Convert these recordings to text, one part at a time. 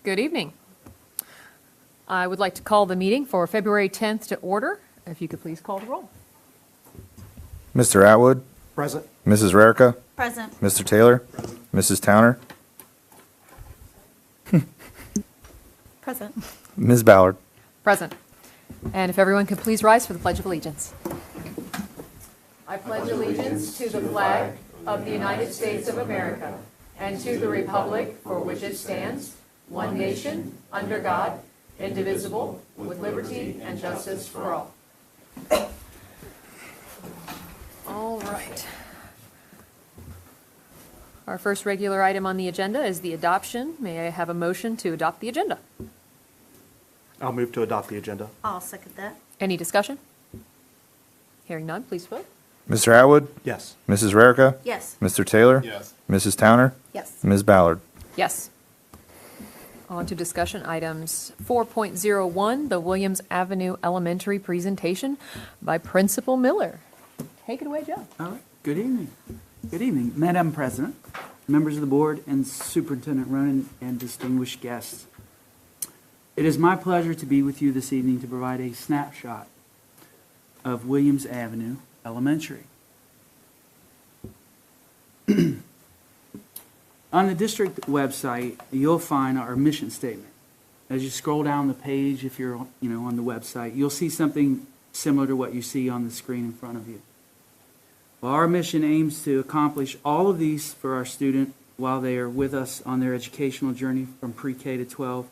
Good evening. I would like to call the meeting for February 10th to order. If you could please call the roll. Mr. Atwood? Present. Mrs. Rarica? Present. Mr. Taylor? Mrs. Towner? Present. Ms. Ballard? Present. And if everyone could please rise for the Pledge of Allegiance. I pledge allegiance to the flag of the United States of America and to the republic for which it stands, one nation, under God, indivisible, with liberty and justice for all. All right. Our first regular item on the agenda is the adoption. May I have a motion to adopt the agenda? I'll move to adopt the agenda. I'll second that. Any discussion? Hearing none, please vote. Mr. Atwood? Yes. Mrs. Rarica? Yes. Mr. Taylor? Yes. Mrs. Towner? Yes. Ms. Ballard? Yes. On to discussion items. 4.01, the Williams Avenue Elementary presentation by Principal Miller. Take it away, Joe. All right. Good evening. Good evening, Madam President, members of the board, and Superintendent Ronan, and distinguished guests. It is my pleasure to be with you this evening to provide a snapshot of Williams Avenue Elementary. On the district website, you'll find our mission statement. As you scroll down the page, if you're on the website, you'll see something similar to what you see on the screen in front of you. Well, our mission aims to accomplish all of these for our student while they are with us on their educational journey from pre-K to 12.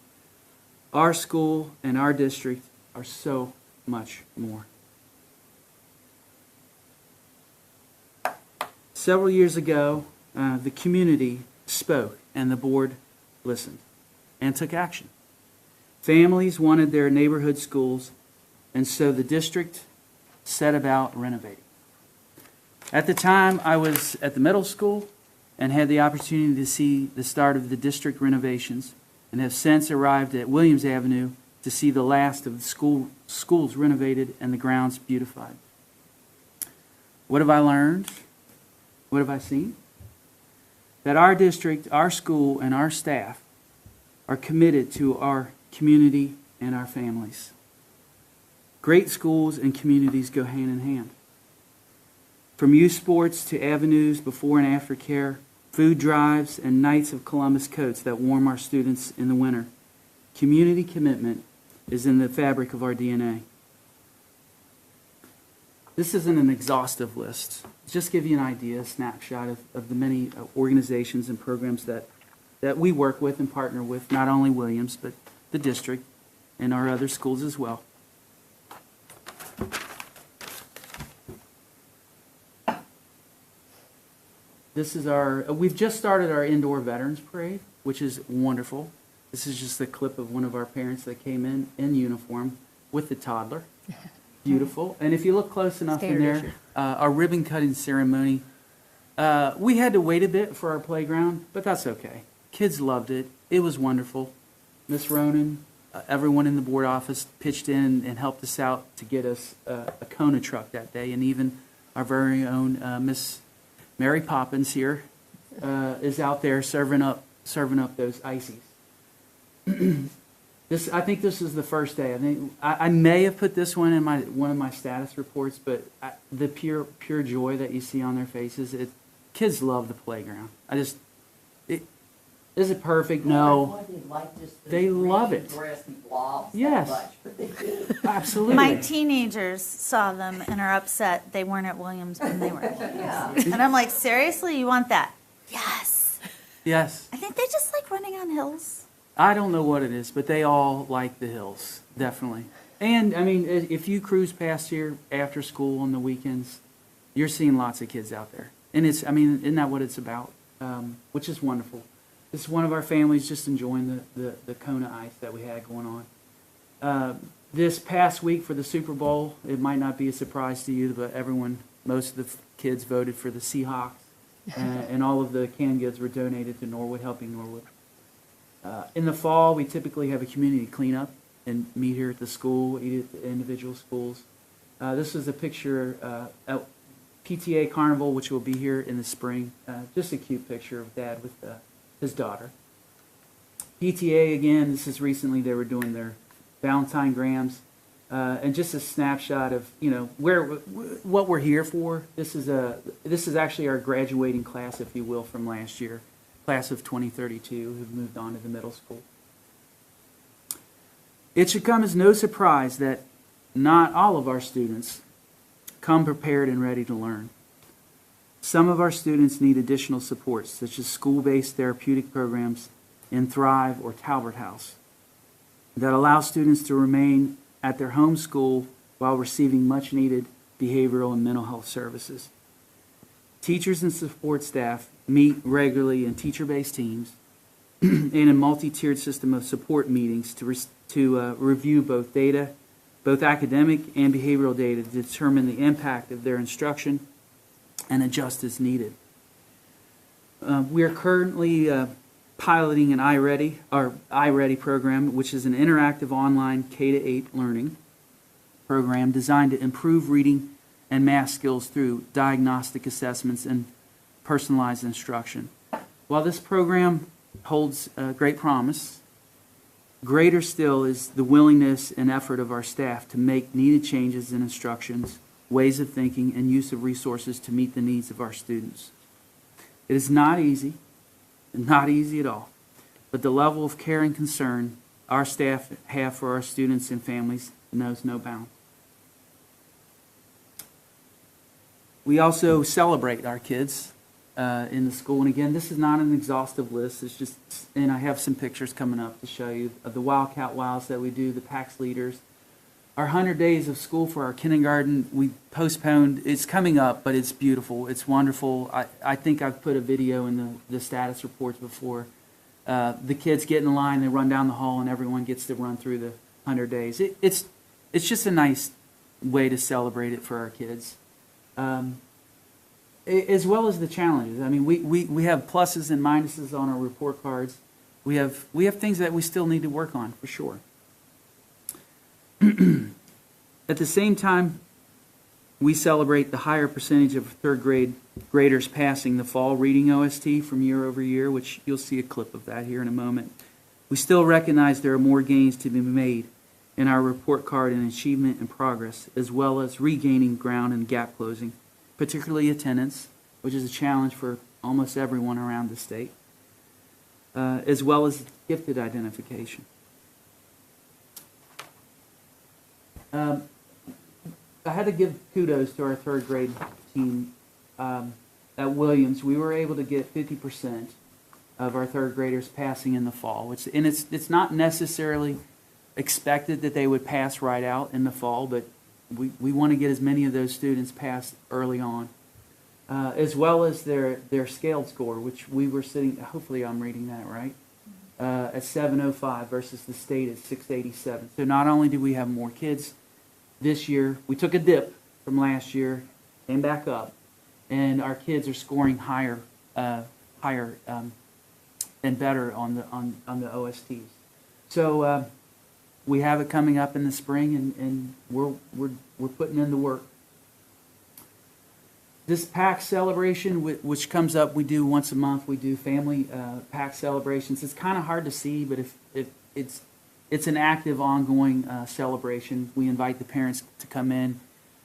Our school and our district are so much more. Several years ago, the community spoke and the board listened and took action. Families wanted their neighborhood schools, and so the district set about renovating. At the time, I was at the middle school and had the opportunity to see the start of the district renovations, and have since arrived at Williams Avenue to see the last of the schools renovated and the grounds beautified. What have I learned? What have I seen? That our district, our school, and our staff are committed to our community and our families. Great schools and communities go hand in hand. From youth sports to avenues before and after care, food drives, and Knights of Columbus coats that warm our students in the winter, community commitment is in the fabric of our DNA. This isn't an exhaustive list. Just give you an idea, a snapshot of the many organizations and programs that we work with and partner with, not only Williams, but the district and our other schools as well. This is we've just started our indoor Veterans Parade, which is wonderful. This is just a clip of one of our parents that came in uniform with the toddler. Beautiful. And if you look close enough in there, our ribbon cutting ceremony, we had to wait a bit for our playground, but that's okay. Kids loved it. It was wonderful. Miss Ronan, everyone in the board office pitched in and helped us out to get us a Kona truck that day, and even our very own Miss Mary Poppins here is out there serving up those ices. I think this is the first day. I think I may have put this one in one of my status reports, but the pure joy that you see on their faces, kids love the playground. Is it perfect? No. They love it. Yes. Absolutely. My teenagers saw them and are upset they weren't at Williams when they were. And I'm like, seriously, you want that? Yes. Yes. I think they just like running on hills. I don't know what it is, but they all like the hills, definitely. And, I mean, if you cruise past here after school on the weekends, you're seeing lots of kids out there. And isn't that what it's about? Which is wonderful. This is one of our families just enjoying the Kona ice that we had going on. This past week for the Super Bowl, it might not be a surprise to you, but most of the kids voted for the Seahawks, and all of the canned goods were donated to Norwood, helping Norwood. In the fall, we typically have a community cleanup and meet here at the school, eat at the individual schools. This is a picture at PTA Carnival, which will be here in the spring. Just a cute picture of Dad with his daughter. PTA, again, this is recently, they were doing their Valentine Grams. And just a snapshot of, what we're here for. This is actually our graduating class, if you will, from last year, class of 2032, who've moved on to the middle school. It should come as no surprise that not all of our students come prepared and ready to learn. Some of our students need additional supports, such as school-based therapeutic programs in Thrive or Talbot House, that allow students to remain at their home school while receiving much-needed behavioral and mental health services. Teachers and support staff meet regularly in teacher-based teams and a multi-tiered system of support meetings to review both data, both academic and behavioral data, to determine the impact of their instruction and adjust as needed. We are currently piloting an iReady program, which is an interactive online K-8 learning program designed to improve reading and math skills through diagnostic assessments and personalized instruction. While this program holds great promise, greater still is the willingness and effort of our staff to make needed changes in instructions, ways of thinking, and use of resources to meet the needs of our students. It is not easy at all, but the level of care and concern our staff have for our students and families knows no bound. We also celebrate our kids in the school, and again, this is not an exhaustive list. It's just, and I have some pictures coming up to show you of the Wildcat Wows that we do, the PAX leaders. Our 100 days of school for our kindergarten, we postponed. It's coming up, but it's beautiful. It's wonderful. I think I've put a video in the status reports before. The kids get in line, they run down the hall, and everyone gets to run through the 100 days. It's just a nice way to celebrate it for our kids. As well as the challenges. I mean, we have pluses and minuses on our report cards. We have things that we still need to work on, for sure. At the same time, we celebrate the higher percentage of third grade graders passing the fall reading OST from year over year, which you'll see a clip of that here in a moment. We still recognize there are more gains to be made in our report card in achievement and progress, as well as regaining ground and gap closing, particularly attendance, which is a challenge for almost everyone around the state, as well as gifted identification. I had to give kudos to our third grade team at Williams. We were able to get 50% of our third graders passing in the fall, and it's not necessarily expected that they would pass right out in the fall, but we want to get as many of those students passed early on, as well as their scaled score, which we were sitting, hopefully I'm reading that right, at 705 versus the state at 687. So not only do we have more kids this year, we took a dip from last year, came back up, and our kids are scoring higher and better on the OSTs. So we have it coming up in the spring, and we're putting in the work. This PAX celebration, which comes up, we do once a month. We do family PAX celebrations. It's kind of hard to see, but if it's an active, ongoing celebration. We invite the parents to come in.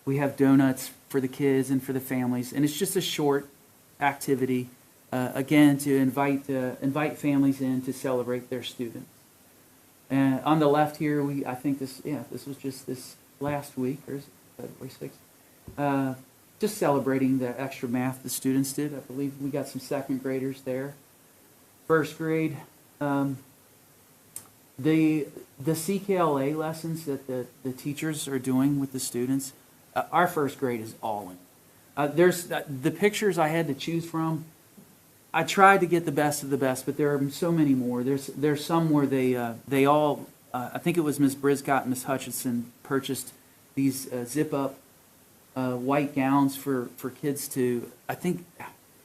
We have donuts for the kids and for the families, and it's just a short activity, again, to invite families in to celebrate their students. And on the left here, I think this was just this last week, or is it February 6th? Just celebrating the extra math the students did. I believe we got some second graders there. First grade. The CKLA lessons that the teachers are doing with the students, our first grade is all in. There's the pictures I had to choose from. I tried to get the best of the best, but there are so many more. There's some where they all, I think it was Ms. Briscott and Ms. Hutchinson purchased these zip-up white gowns for kids to, I think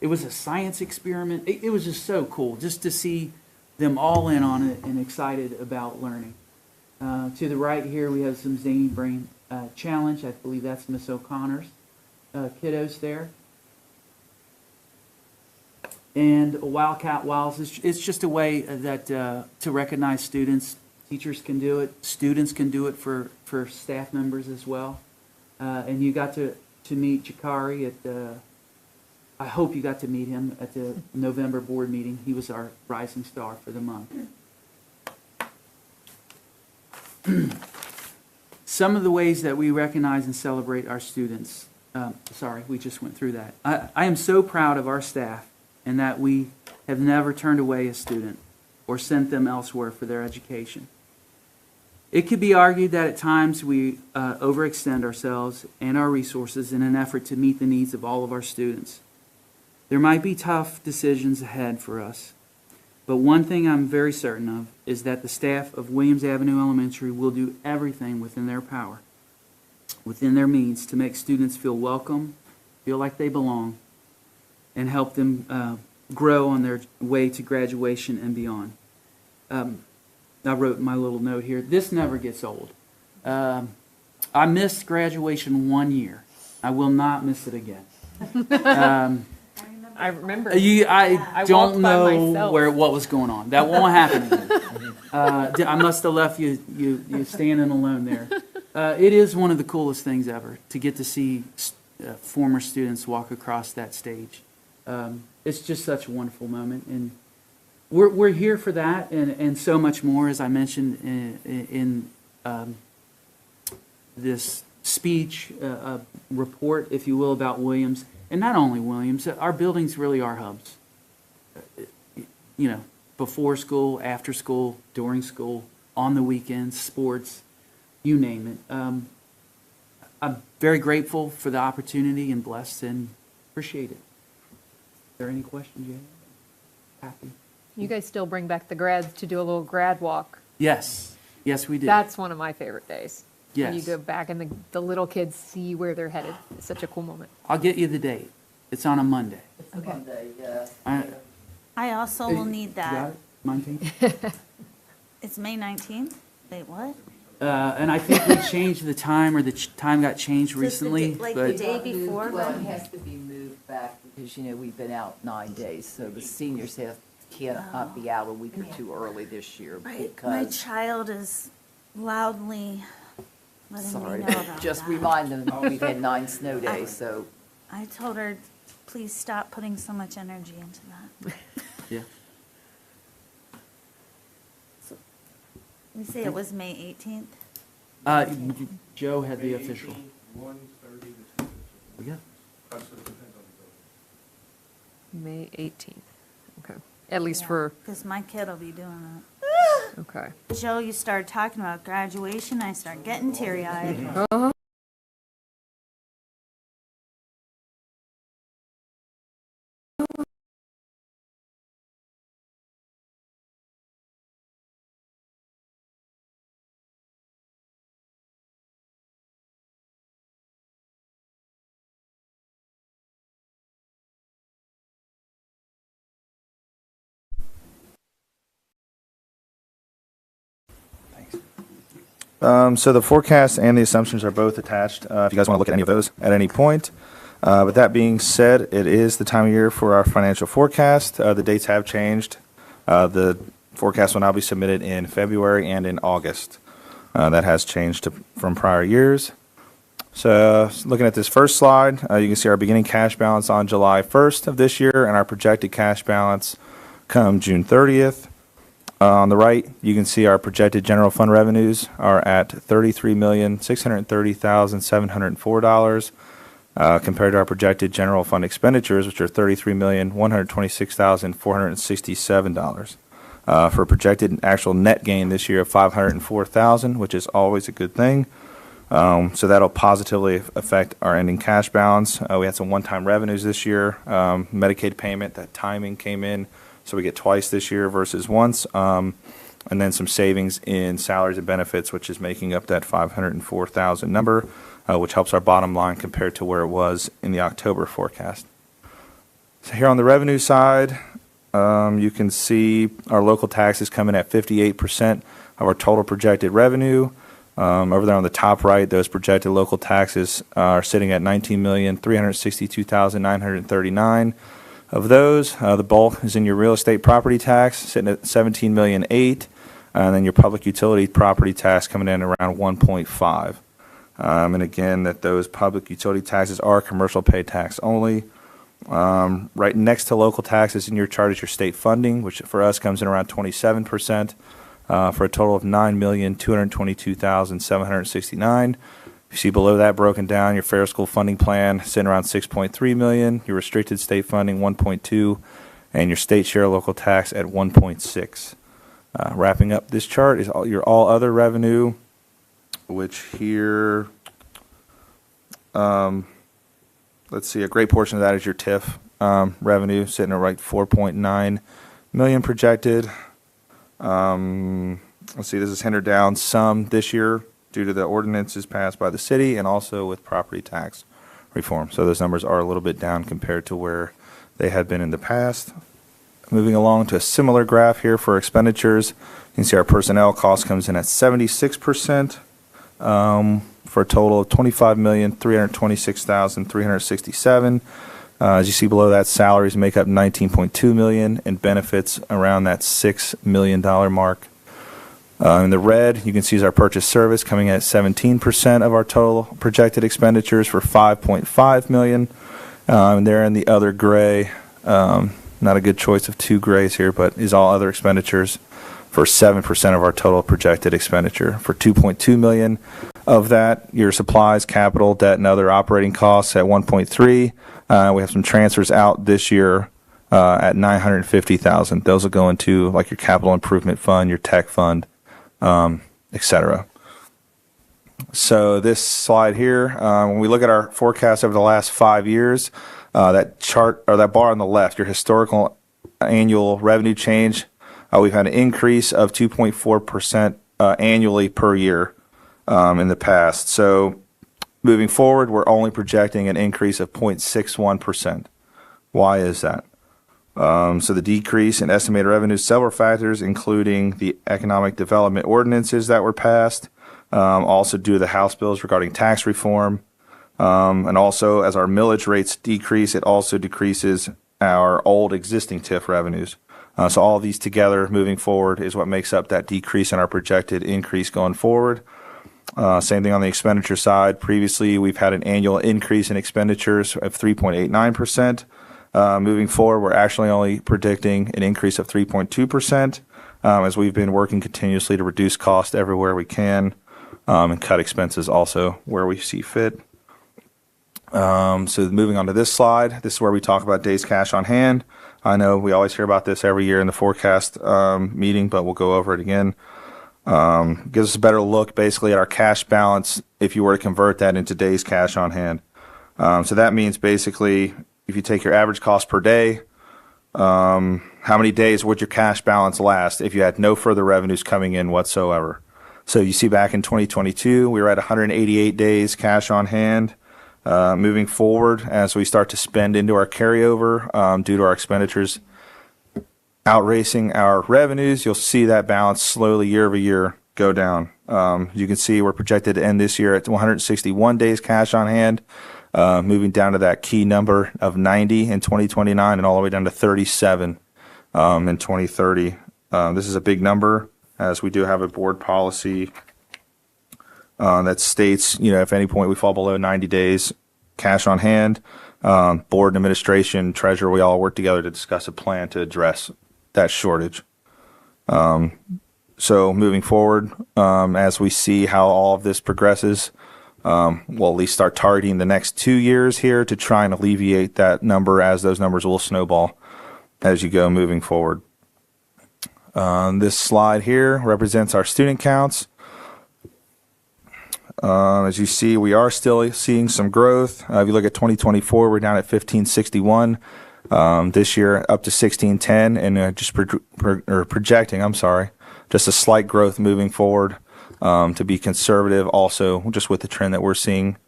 it was a science experiment. It was just so cool just to see them all in on it and excited about learning. To the right here, we have some Zany Brain Challenge. I believe that's Miss O'Connor's kiddos there. And Wildcat Wiles, it's just a way that, to recognize students. Teachers can do it, students can do it for staff members as well. And you got to meet Jakari at, I hope you got to meet him at the November board meeting. He was our rising star for the month. Some of the ways that we recognize and celebrate our students. Sorry, we just went through that. I am so proud of our staff and that we have never turned away a student or sent them elsewhere for their education. It could be argued that at times we overextend ourselves and our resources in an effort to meet the needs of all of our students. There might be tough decisions ahead for us, but one thing I'm very certain of is that the staff of Williams Avenue Elementary will do everything within their power, within their means, to make students feel welcome, feel like they belong, and help them grow on their way to graduation and beyond. I wrote my little note here. This never gets old. I missed graduation 1 year. I will not miss it again. I remember. I don't walked by know myself. what was going on. That won't happen again. I must have left you standing alone there. It is one of the coolest things ever to get to see former students walk across that stage. It's just such a wonderful moment, and we're here for that and so much more, as I mentioned in this speech, report, if you will, about Williams. And not only Williams, our buildings really are hubs. You know, before school, after school, during school, on the weekends, sports, you name it. I'm very grateful for the opportunity and blessed and appreciate it. Is there any questions you have? Happy. You guys still bring back the grads to do a little grad walk. Yes. Yes, we did. That's one of my favorite days. When you Yes. go back and the little kids see where they're headed. It's such a cool moment. I'll get you the date. It's on a Monday. Okay. I also will need You got that. it? 19th? It's May 19th? Wait, what? And I think we changed the time, or the time got changed Just the recently. like the But day before? Well, it has to be moved back because, you know, we've been out 9 days, so the seniors cannot be out a week or two early this year Right, my because, child is loudly letting me sorry, know about just that. remind them, we've had 9 snow days, so I told her, please stop putting so much energy into that. yeah. You say it was May 18th? Joe had the official. 1:30 to 2:30. Yeah. That's what depends on the building. May 18th. Okay. At least for, Because my kid will be doing okay. it. Joe, you started talking about graduation, I start getting teary-eyed. So the forecast and the assumptions are both attached, if you guys want to look at any of those at any point. But that being said, it is the time of year for our financial forecast. The dates have changed. The forecast will now be submitted in February and in August. That has changed from prior years. So looking at this first slide, you can see our beginning cash balance on July 1st of this year and our projected cash balance come June 30th. On the right, you can see our projected general fund revenues are at $33,630,704 compared to our projected general fund expenditures, which are $33,126,467 for a projected actual net gain this year of $504,000, which is always a good thing. So that'll positively affect our ending cash balance. We had some one-time revenues this year, Medicaid payment, that timing came in. So we get twice this year versus once, and then some savings in salaries and benefits, which is making up that $504,000 number, which helps our bottom line compared to where it was in the October forecast. So here on the revenue side, you can see our local taxes come in at 58% of our total projected revenue. Over there on the top right, those projected local taxes are sitting at $19,362,939. Of those, the bulk is in your real estate property tax, sitting at 17.8 million, and then your public utility property tax coming in around 1.5. And again, that those public utility taxes are commercial pay tax only. Right next to local taxes in your chart is your state funding, which for us comes in around 27%, for a total of $9,222,769. You see below that broken down, your fair school funding plan sitting around 6.3 million, your restricted state funding 1.2, and your state share local tax at 1.6. Wrapping up this chart is your all other revenue, which here, let's see, a great portion of that is your TIF revenue, sitting at right 4.9 million projected. Let's see, this is hindered down some this year due to the ordinances passed by the city and also with property tax reform. So those numbers are a little bit down compared to where they had been in the past. Moving along to a similar graph here for expenditures, you can see our personnel cost comes in at 76%, for a total of $25,326,367. As you see below that, salaries make up $19.2 million and benefits around that $6 million mark. In the red, you can see is our purchase service coming in at 17% of our total projected expenditures for $5.5 million. And there in the other gray, not a good choice of two grays here, but is all other expenditures for 7% of our total projected expenditure for $2.2 million. Of that, your supplies, capital, debt, and other operating costs at 1.3. We have some transfers out this year at 950,000. Those will go into like your capital improvement fund, your tech fund, etc. So this slide here, when we look at our forecast over the last 5 years, that chart or that bar on the left, your historical annual revenue change, we've had an increase of 2.4% annually per year in the past. So moving forward, we're only projecting an increase of 0.61%. Why is that? So the decrease in estimated revenue, several factors, including the economic development ordinances that were passed, also due to the House bills regarding tax reform, and also as our millage rates decrease, it also decreases our old existing TIF revenues. So all of these together moving forward is what makes up that decrease in our projected increase going forward. Same thing on the expenditure side. Previously, we've had an annual increase in expenditures of 3.89%. Moving forward, we're actually only predicting an increase of 3.2%, as we've been working continuously to reduce cost everywhere we can, and cut expenses also where we see fit. So moving on to this slide, this is where we talk about days cash on hand. I know we always hear about this every year in the forecast meeting, but we'll go over it again. Gives us a better look basically at our cash balance if you were to convert that into days cash on hand. So that means basically if you take your average cost per day, how many days would your cash balance last if you had no further revenues coming in whatsoever? So you see back in 2022, we were at 188 days cash on hand. Moving forward, as we start to spend into our carryover due to our expenditures outracing our revenues, you'll see that balance slowly year over year go down. You can see we're projected to end this year at 161 days cash on hand, moving down to that key number of 90 in 2029 and all the way down to 37 in 2030. This is a big number, as we do have a board policy that states, if at any point we fall below 90 days cash on hand, board and administration, treasurer, we all work together to discuss a plan to address that shortage. So moving forward, as we see how all of this progresses, we'll at least start targeting the next 2 years here to try and alleviate that number, as those numbers will snowball as you go moving forward. This slide here represents our student counts. As you see, we are still seeing some growth. If you look at 2024, we're down at 1561. This year up to 1610, and just projecting, just a slight growth moving forward to be conservative. Also, just with the trend that we're seeing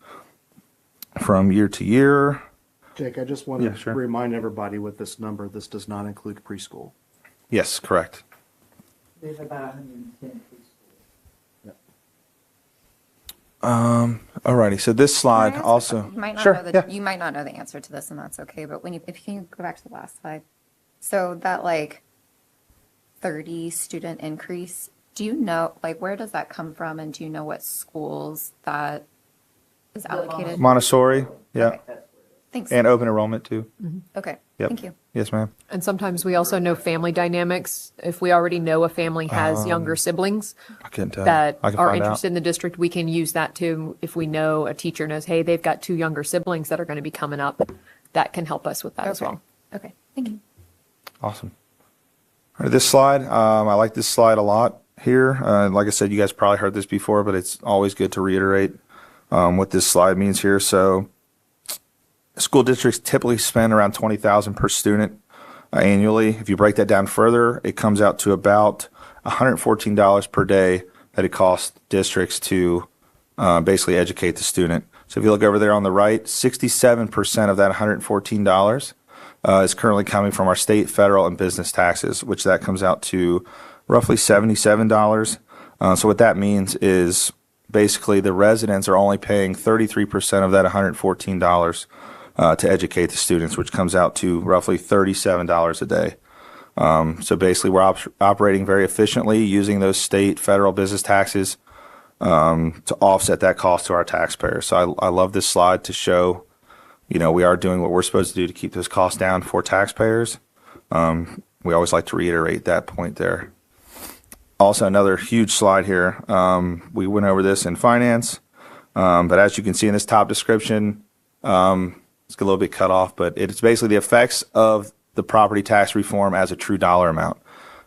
from year to year. Jake, I just want to remind everybody with this number, this does not include preschool. Yes, correct. There's about 110 preschool. Alrighty, so this slide Can I ask also. You might not Sure, know yeah. you might not know the answer to this, and that's okay. But if you can go back to the last slide, so that like 30 student increase, do you know where does that come from, and do you know what schools that is allocated? Montessori, yeah, Okay. Thanks. and open enrollment too. Okay. Yep. Thank you. Yes, ma'am. And sometimes we also know family dynamics. If we already know a family has younger siblings I couldn't tell. that I can are find out. interested in the district, we can use that too. If we know a teacher knows, hey, they've got 2 younger siblings that are going to be coming up, that can help us with that as Okay. well. Okay. Thank you. Awesome. All right, this slide, I like this slide a lot here. Like I said, you guys probably heard this before, but it's always good to reiterate what this slide means here. So school districts typically spend around $20,000 per student annually. If you break that down further, it comes out to about $114 per day that it costs districts to basically educate the student. So if you look over there on the right, 67% of that $114 is currently coming from our state, federal, and business taxes, which that comes out to roughly $77. So what that means is basically the residents are only paying 33% of that $114 to educate the students, which comes out to roughly $37 a day. So basically, we're operating very efficiently using those state, federal business taxes to offset that cost to our taxpayers. So I love this slide to show, we are doing what we're supposed to do to keep those costs down for taxpayers. We always like to reiterate that point there. Also, another huge slide here. We went over this in finance, but as you can see in this top description, it's a little bit cut off, but it's basically the effects of the property tax reform as a true dollar amount.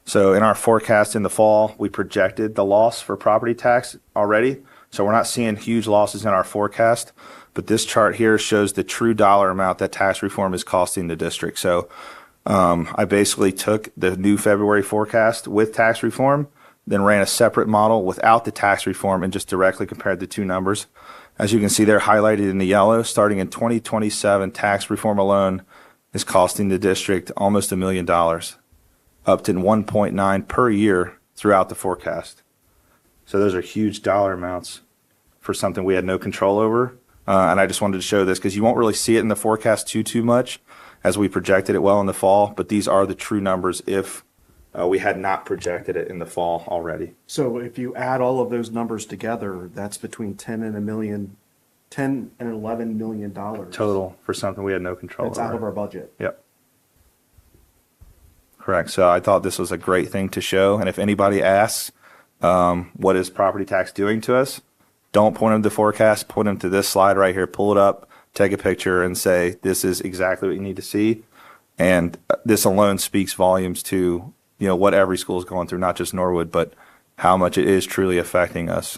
So in our forecast in the fall, we projected the loss for property tax already. So we're not seeing huge losses in our forecast, but this chart here shows the true dollar amount that tax reform is costing the district. So I basically took the new February forecast with tax reform, then ran a separate model without the tax reform and just directly compared the two numbers. As you can see, they're highlighted in the yellow. Starting in 2027, tax reform alone is costing the district almost $1 million, up to 1.9 per year throughout the forecast. So those are huge dollar amounts for something we had no control over. And I just wanted to show this because you won't really see it in the forecast too much as we projected it well in the fall, but these are the true numbers if we had not projected it in the fall already. So if you add all of those numbers together, that's between 10 and $11 million Total for something we had no control It's over. out of our budget. Yep. Correct. So I thought this was a great thing to show. And if anybody asks, what is property tax doing to us? Don't point them to the forecast, point them to this slide right here, pull it up, take a picture and say, this is exactly what you need to see. And this alone speaks volumes to, what every school is going through, not just Norwood, but how much it is truly affecting us.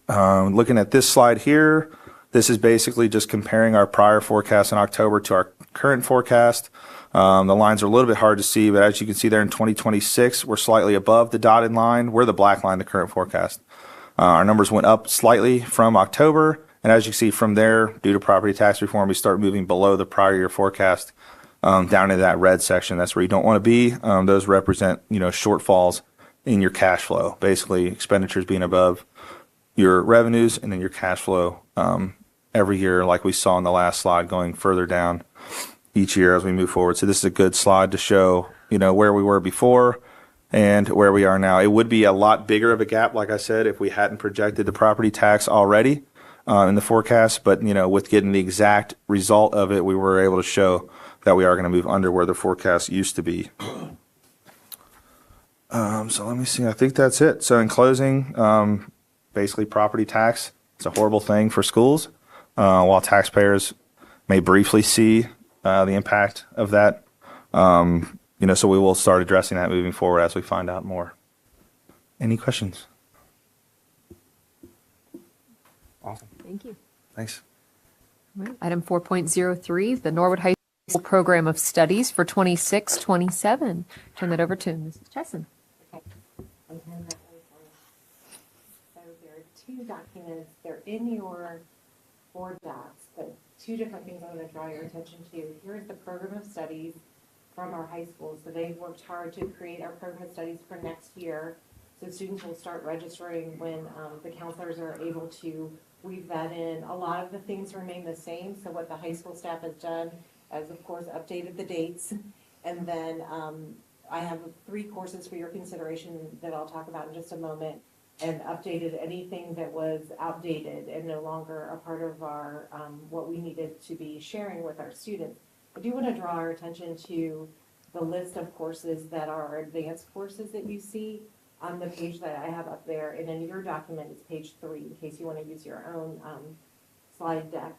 Looking at this slide here, this is basically just comparing our prior forecast in October to our current forecast. The lines are a little bit hard to see, but as you can see there in 2026, we're slightly above the dotted line. We're the black line, the current forecast. Our numbers went up slightly from October, and as you can see from there, due to property tax reform, we start moving below the prior year forecast down in that red section. That's where you don't want to be. Those represent, shortfalls in your cash flow, basically expenditures being above your revenues and then your cash flow every year, like we saw in the last slide, going further down each year as we move forward. So this is a good slide to show, where we were before and where we are now. It would be a lot bigger of a gap, like I said, if we hadn't projected the property tax already in the forecast. But, with getting the exact result of it, we were able to show that we are going to move under where the forecast used to be. So let me see. I think that's it. So in closing, basically property tax, it's a horrible thing for schools. While taxpayers may briefly see the impact of that, so we will start addressing that moving forward as we find out more. Any questions? Awesome. Thank you. Thanks. All right. Item 4.03, the Norwood High School Program of Studies for 26-27. Turn that over to Mrs. Chesson. So there are two documents, they're in your board docs, but two different things I want to draw your attention to. Here's the program of studies from our high school. So they've worked hard to create our program of studies for next year. So students will start registering when the counselors are able to weave that in. A lot of the things remain the same, so what the high school staff has done is, of course, updated the dates. And then I have 3 courses for your consideration that I'll talk about in just a moment, and updated anything that was outdated and no longer a part of our, what we needed to be sharing with our students. I do want to draw our attention to the list of courses that are advanced courses that you see on the page that I have up there, and in your document is page 3, in case you want to use your own slide deck.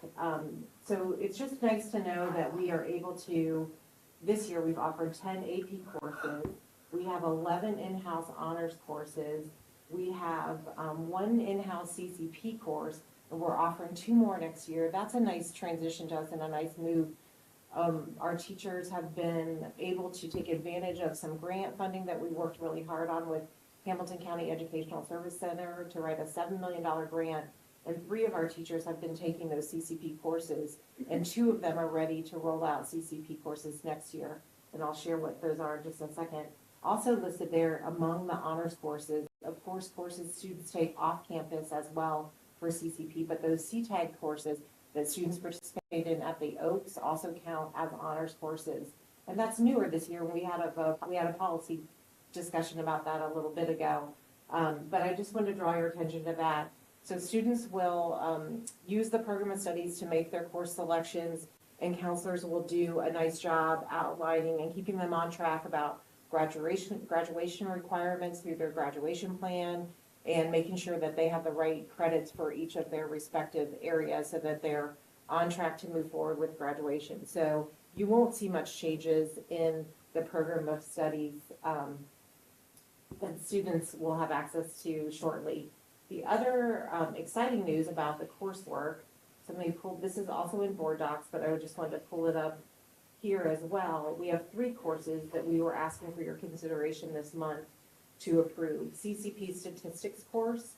So it's just nice to know that we are able to, this year we've offered 10 AP courses, we have 11 in-house honors courses, we have 1 in-house CCP course, and we're offering 2 more next year. That's a nice transition to us and a nice move. Our teachers have been able to take advantage of some grant funding that we worked really hard on with Hamilton County Educational Service Center to write a $7 million grant, and 3 of our teachers have been taking those CCP courses, and 2 of them are ready to roll out CCP courses next year, and I'll share what those are in just a second. Also listed there among the honors courses, of course, courses students take off campus as well for CCP, but those CTAG courses that students participate in at the Oaks also count as honors courses. And that's newer this year. We had a policy discussion about that a little bit ago. But I just wanted to draw your attention to that. So students will use the program of studies to make their course selections, and counselors will do a nice job outlining and keeping them on track about graduation requirements through their graduation plan, and making sure that they have the right credits for each of their respective areas so that they're on track to move forward with graduation. So you won't see much changes in the program of studies that students will have access to shortly. The other exciting news about the coursework, this is also in board docs, but I just wanted to pull it up here as well. We have 3 courses that we were asking for your consideration this month to approve. CCP statistics course.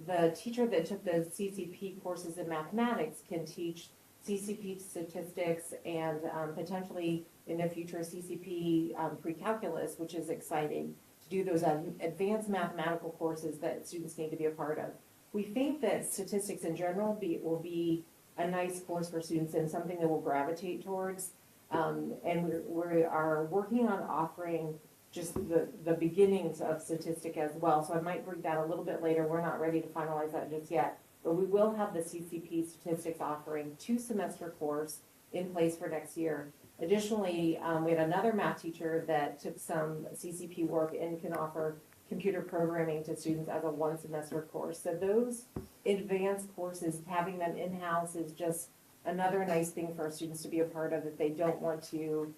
The teacher that took the CCP courses in mathematics can teach CCP statistics and potentially in the future CCP pre-calculus, which is exciting, to do those advanced mathematical courses that students need to be a part of. We think that statistics in general will be a nice course for students and something that will gravitate towards. And we are working on offering just the beginnings of statistic as well. So I might bring that a little bit later. We're not ready to finalize that just yet. But we will have the CCP statistics offering 2-semester course in place for next year. Additionally, we had another math teacher that took some CCP work and can offer computer programming to students as a 1-semester course. So those advanced courses, having them in-house is just another nice thing for our students to be a part of if they don't want to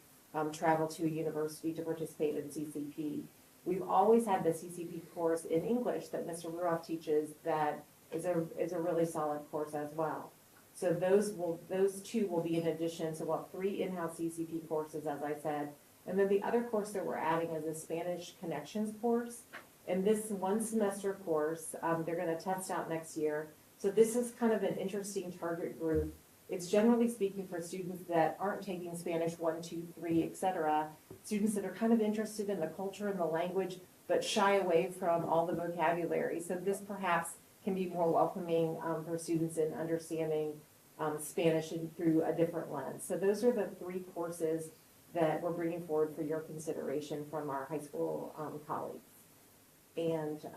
travel to a university to participate in CCP. We've always had the CCP course in English that Mr. Ruoff teaches that is a really solid course as well. So those 2 will be in addition. So we'll have 3 in-house CCP courses, as I said. And then the other course that we're adding is a Spanish connections course. And this 1-semester course, they're going to test out next year. So this is kind of an interesting target group. It's generally speaking for students that aren't taking Spanish 1, 2, 3, etc. Students that are kind of interested in the culture and the language, but shy away from all the vocabulary. So this perhaps can be more welcoming for students in understanding Spanish through a different lens. So those are the 3 courses that we're bringing forward for your consideration from our high school colleagues. And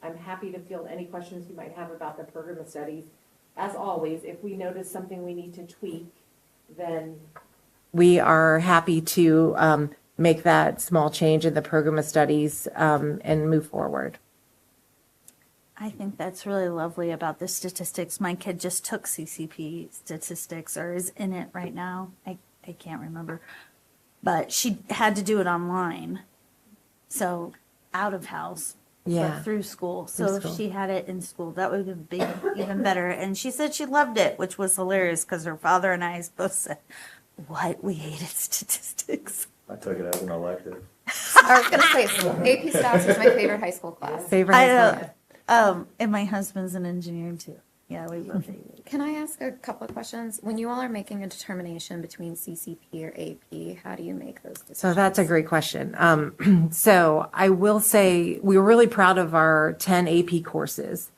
I'm happy to field any questions you might have about the program of studies. As always, if we notice something we need to tweak, then we are happy to make that small change in the program of studies and move forward. I think that's really lovely about the statistics. My kid just took CCP statistics or is in it right now. I can't remember. But she had to do it online. So out of house. Yeah. But through school. Through So school. if she had it in school, that would have been even better. And she said she loved it, which was hilarious because her father and I both said, what? We hated statistics. I took it as an elective. I was going to say, AP Stats was my favorite high school class. Favorite I high school? know. And my husband's an engineer too. Yeah, we will, David. Can I ask a couple of questions? When you all are making a determination between CCP or AP, how do you make those decisions? So that's a great question. So I will say we were really proud of our 10 AP courses,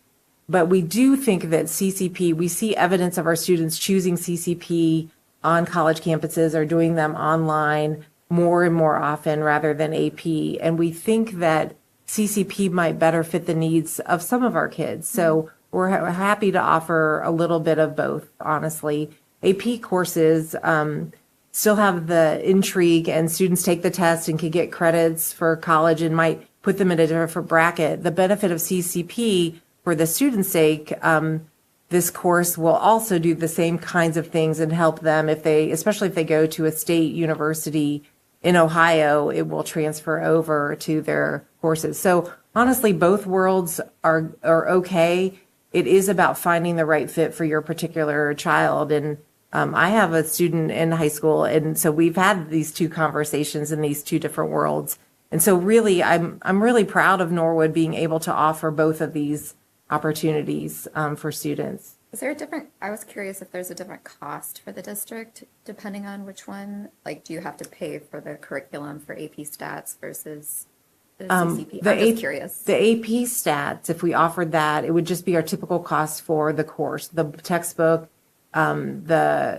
but we do think that CCP, we see evidence of our students choosing CCP on college campuses or doing them online more and more often rather than AP. And we think that CCP might better fit the needs of some of our kids. So we're happy to offer a little bit of both, honestly. AP courses still have the intrigue, and students take the test and can get credits for college and might put them in a different bracket. The benefit of CCP, for the student's sake, this course will also do the same kinds of things and help them especially if they go to a state university in Ohio, it will transfer over to their courses. So honestly, both worlds are okay. It is about finding the right fit for your particular child. And I have a student in high school, and so we've had these two conversations in these two different worlds. And so really, I'm really proud of Norwood being able to offer both of these opportunities for students. Is there I was curious if there's a different cost for the district depending on which one? Like, do you have to pay for the curriculum for AP Stats versus the CCP? I'm just curious. The AP Stats, if we offered that, it would just be our typical cost for the course, the textbook.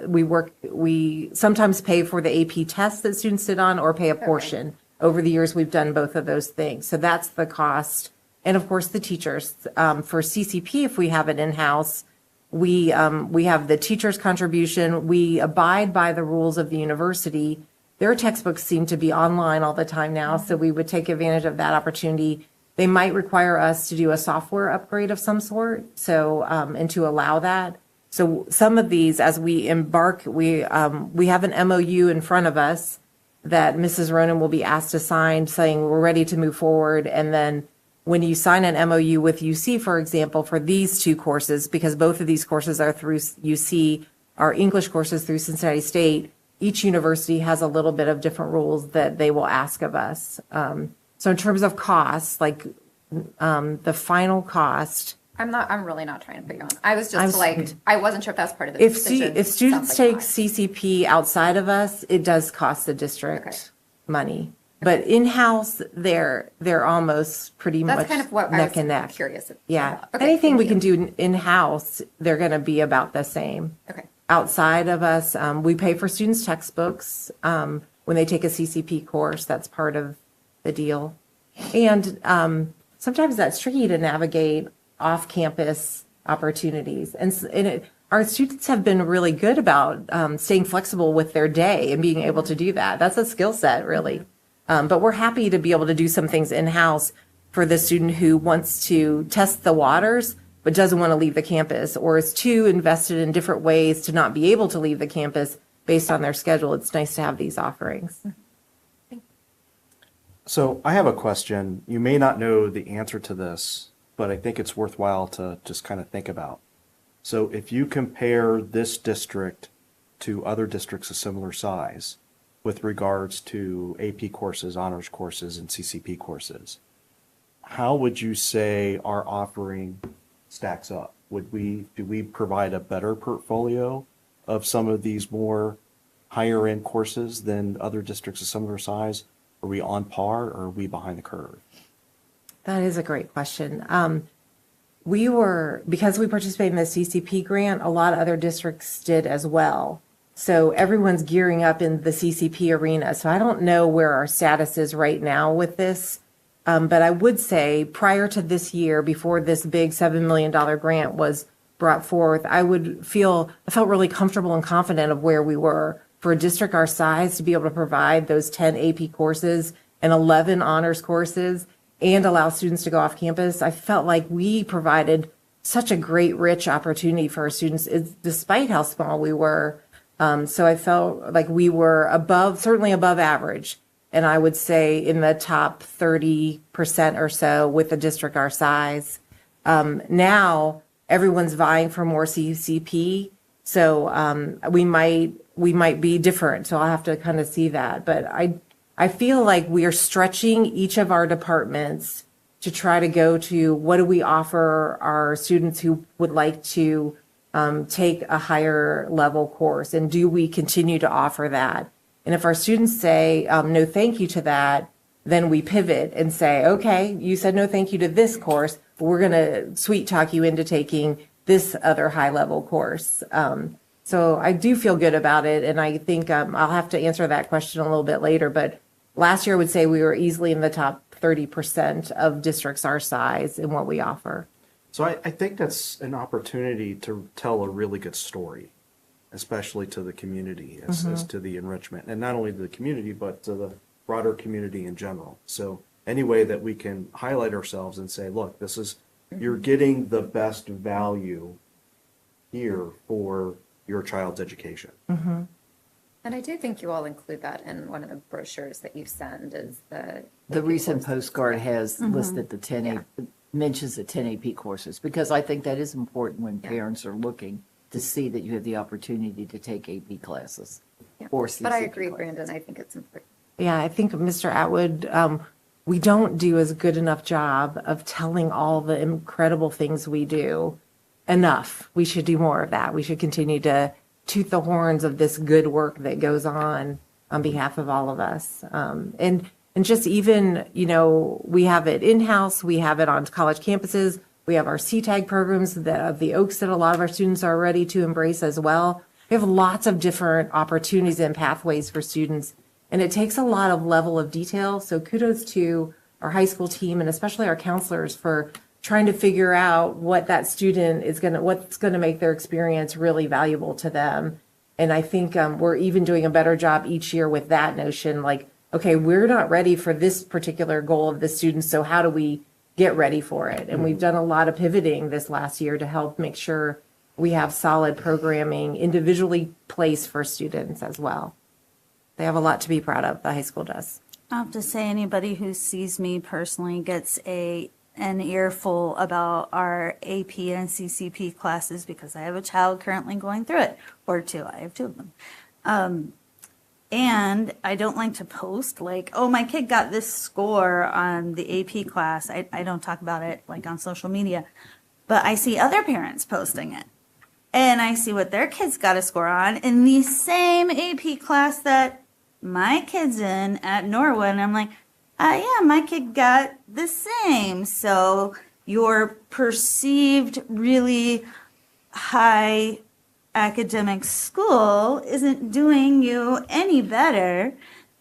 We sometimes pay for the AP tests that students sit on or pay a portion. Okay. Over the years, we've done both of those things. So that's the cost. And of course, the teachers. For CCP, if we have it in-house, we have the teacher's contribution. We abide by the rules of the university. Their textbooks seem to be online all the time now, so we would take advantage of that opportunity. They might require us to do a software upgrade of some sort, so and to allow that. So some of these, as we embark, we have an MOU in front of us that Mrs. Ronan will be asked to sign, saying we're ready to move forward. And then when you sign an MOU with UC, for example, for these two courses, because both of these courses are through UC, our English courses through Cincinnati State, each university has a little bit of different rules that they will ask of us. So in terms of costs, like the final cost. I'm really not trying to put you on. I was just I wasn't sure if that's part of the decision. If students take CCP outside of us, it does cost the district money. But in-house, they're almost pretty much that's kind of what neck I and was neck. Curious. Yeah. Okay, anything we can do in-house, they're going to be about the same. Okay. Outside of us, we pay for students' textbooks when they take a CCP course. That's part of the deal. And sometimes that's tricky to navigate off-campus opportunities. Our students have been really good about staying flexible with their day and being able to do that. That's a skill set, really. But we're happy to be able to do some things in-house for the student who wants to test the waters but doesn't want to leave the campus or is too invested in different ways to not be able to leave the campus based on their schedule. It's nice to have these offerings. So I have a question. You may not know the answer to this, but I think it's worthwhile to just kind of think about. So if you compare this district to other districts of similar size with regards to AP courses, honors courses, and CCP courses, how would you say our offering stacks up? Do we provide a better portfolio of some of these more higher end courses than other districts of similar size? Are we on par or are we behind the curve? That is a great question. Because we participated in the CCP grant, a lot of other districts did as well. So everyone's gearing up in the CCP arena. So I don't know where our status is right now with this. But I would say prior to this year, before this big $7 million grant was brought forth, I felt really comfortable and confident of where we were. For a district our size to be able to provide those 10 AP courses and 11 honors courses and allow students to go off campus, I felt like we provided such a great, rich opportunity for our students, despite how small we were. So I felt like we were certainly above average. And I would say in the top 30% or so with a district our size. Now everyone's vying for more CCP. So we might be different. So I'll have to kind of see that. But I feel like we are stretching each of our departments to try to go to what do we offer our students who would like to take a higher level course, and do we continue to offer that? And if our students say no thank you to that, then we pivot and say, okay, you said no thank you to this course, but we're going to sweet talk you into taking this other high level course. So I do feel good about it, and I think I'll have to answer that question a little bit later, but last year I would say we were easily in the top 30% of districts our size in what we offer. So I think that's an opportunity to tell a really good story, especially to the community as to the enrichment, and not only to the community, but to the broader community in general. So any way that we can highlight ourselves and say, look, this is, you're getting the best value here for your child's education. And I do think you all include that in one of the brochures that you send is the. The recent postcard has listed the 10, Yeah. mentions the 10 AP courses, because I think that is important when parents are looking to see that you have the opportunity to take AP classes Yeah. or But I CCP agree, classes. Brandon, I think it's important. Yeah, I think Mr. Atwood, we don't do as good enough job of telling all the incredible things we do enough. We should do more of that. We should continue to toot the horns of this good work that goes on behalf of all of us. And just even, we have it in-house, we have it on college campuses, we have our CTAG programs of the Oaks that a lot of our students are ready to embrace as well. We have lots of different opportunities and pathways for students, and it takes a lot of level of detail. So kudos to our high school team and especially our counselors for trying to figure out what that student is what's going to make their experience really valuable to them. And I think we're even doing a better job each year with that notion, like, okay, we're not ready for this particular goal of the student, so how do we get ready for it? And we've done a lot of pivoting this last year to help make sure we have solid programming individually placed for students as well. They have a lot to be proud of, the high school does. I have to say, anybody who sees me personally gets an earful about our AP and CCP classes because I have a child currently going through it, or two. I have two of them. And I don't like to post like, oh, my kid got this score on the AP class. I don't talk about it like on social media, but I see other parents posting it. And I see what their kids got a score on in the same AP class that my kid's in at Norwood. And I'm like, yeah, my kid got the same. So your perceived really high academic school isn't doing you any better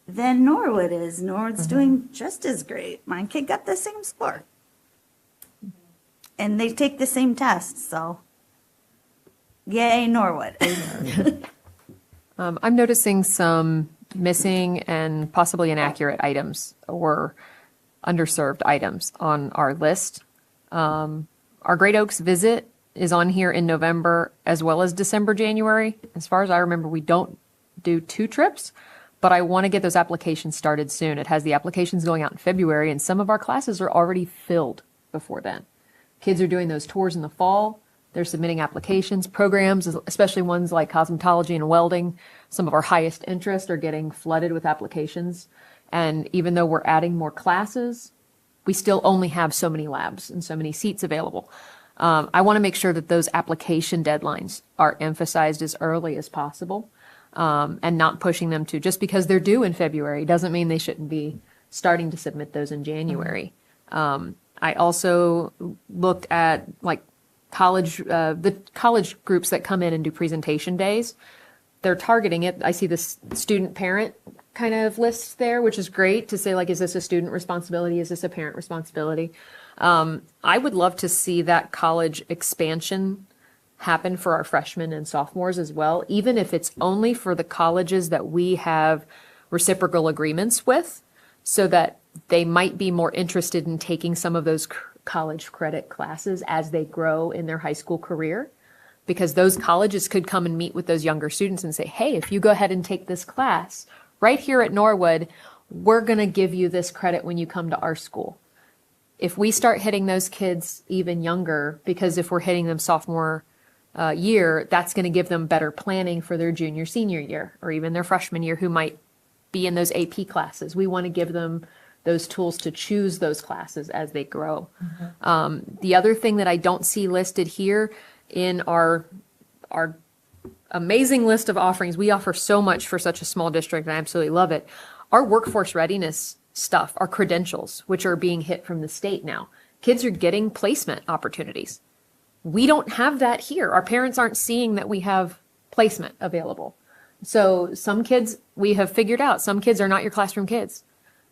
than Norwood is. Norwood's doing just as great. My kid got the same score. And they take the same test, so yay, Norwood. I'm noticing some missing and possibly inaccurate items or underserved items on our list. Our Great Oaks visit is on here in November as well as December, January. As far as I remember, we don't do 2 trips, but I want to get those applications started soon. It has the applications going out in February, and some of our classes are already filled before then. Kids are doing those tours in the fall. They're submitting applications, programs, especially ones like cosmetology and welding. Some of our highest interest are getting flooded with applications. And even though we're adding more classes, we still only have so many labs and so many seats available. I want to make sure that those application deadlines are emphasized as early as possible and not pushing them to just because they're due in February doesn't mean they shouldn't be starting to submit those in January. I also looked at like the college groups that come in and do presentation days. They're targeting it. I see this student parent kind of list there, which is great to say, like, is this a student responsibility? Is this a parent responsibility? I would love to see that college expansion happen for our freshmen and sophomores as well, even if it's only for the colleges that we have reciprocal agreements with, so that they might be more interested in taking some of those college credit classes as they grow in their high school career. Because those colleges could come and meet with those younger students and say, hey, if you go ahead and take this class right here at Norwood, we're going to give you this credit when you come to our school. If we start hitting those kids even younger, because if we're hitting them sophomore year, that's going to give them better planning for their junior, senior year, or even their freshman year who might be in those AP classes. We want to give them those tools to choose those classes as they grow. The other thing that I don't see listed here in our amazing list of offerings, we offer so much for such a small district, and I absolutely love it. Our workforce readiness stuff, our credentials, which are being hit from the state now. Kids are getting placement opportunities. We don't have that here. Our parents aren't seeing that we have placement available. So some kids, we have figured out, some kids are not your classroom kids.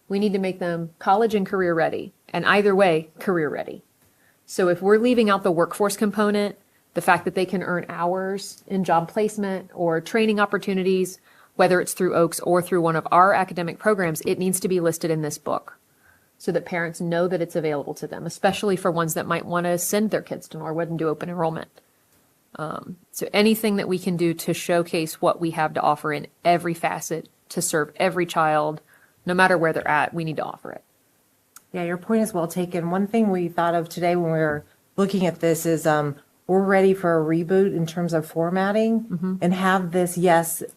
We need to make them college and career ready, and either way, career ready. So if we're leaving out the workforce component, the fact that they can earn hours in job placement or training opportunities, whether it's through Oaks or through one of our academic programs, it needs to be listed in this book so that parents know that it's available to them, especially for ones that might want to send their kids to Norwood and do open enrollment. So anything that we can do to showcase what we have to offer in every facet to serve every child, no matter where they're at, we need to offer it. Yeah, your point is well taken. One thing we thought of today when we were looking at this is we're ready for a reboot in terms of formatting and have this,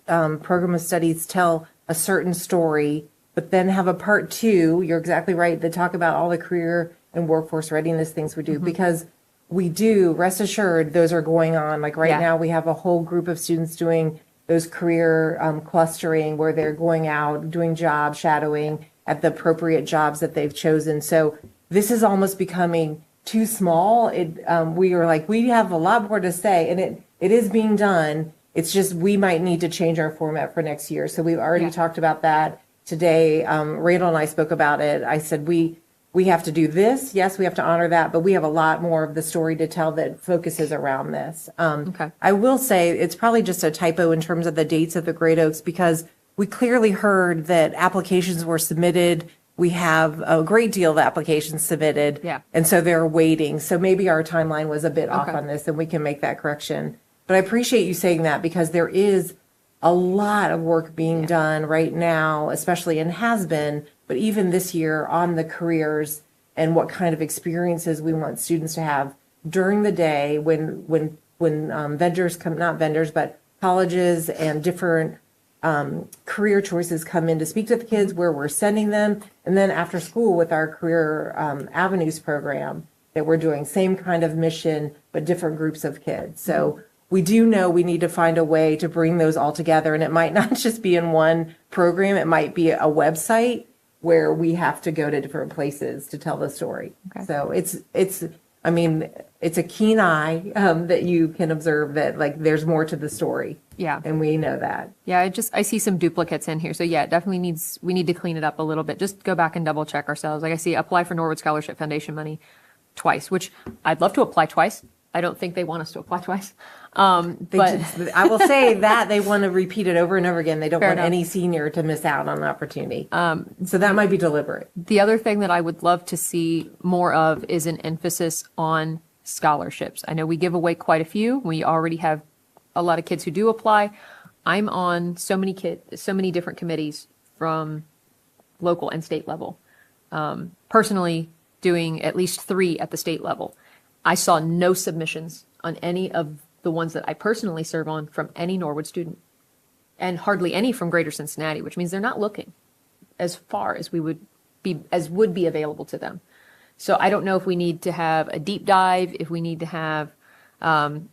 program of studies tell a certain story, but then have a part two, you're exactly right, that talk about all the career and workforce readiness things we do, because we do, rest assured, those are going on. Like right now, we have a whole group of students doing those career clustering where they're going out, doing job shadowing at the appropriate jobs that they've chosen. So this is almost becoming too small. We are like, we have a lot more to say, and it is being done. It's just we might need to change our format for next year. So we've already talked about that today. Randall and I spoke about it. I said, we have to do this. Yes, we have to honor that, but we have a lot more of the story to tell that focuses around this. Okay. I will say it's probably just a typo in terms of the dates of the Great Oaks, because we clearly heard that applications were submitted. We have a great deal of applications submitted. Yeah. And so they're waiting. So maybe our timeline was a bit off Okay. on this, and we can make that correction. But I appreciate you saying that, because there is a lot of work being done right now, especially, and has been, but even this year, on the careers and what kind of experiences we want students to have during the day when vendors come, not vendors, but colleges and different career choices come in to speak to the kids, where we're sending them, and then after school with our career avenues program that we're doing, same kind of mission, but different groups of kids. So we do know we need to find a way to bring those all together, and it might not just be in one program. It might be a website where we have to go to different places to tell the story. Okay. So it's a keen eye that you can observe that, like, there's more to the story. Yeah. And we know that. Yeah, I see some duplicates in here. So yeah, it definitely we need to clean it up a little bit. Just go back and double check ourselves. Like I see apply for Norwood Scholarship Foundation money twice, which I'd love to apply twice. I don't think they want us to apply twice. But I will say that they want to repeat it over and over again. They don't Fair want enough. any senior to miss out on an opportunity. So that might be deliberate. the other thing that I would love to see more of is an emphasis on scholarships. I know we give away quite a few. We already have a lot of kids who do apply. I'm on so many different committees from local and state level. Personally, doing at least 3 at the state level. I saw no submissions on any of the ones that I personally serve on from any Norwood student, and hardly any from Greater Cincinnati, which means they're not looking as far as would be available to them. So I don't know if we need to have a deep dive, if we need to have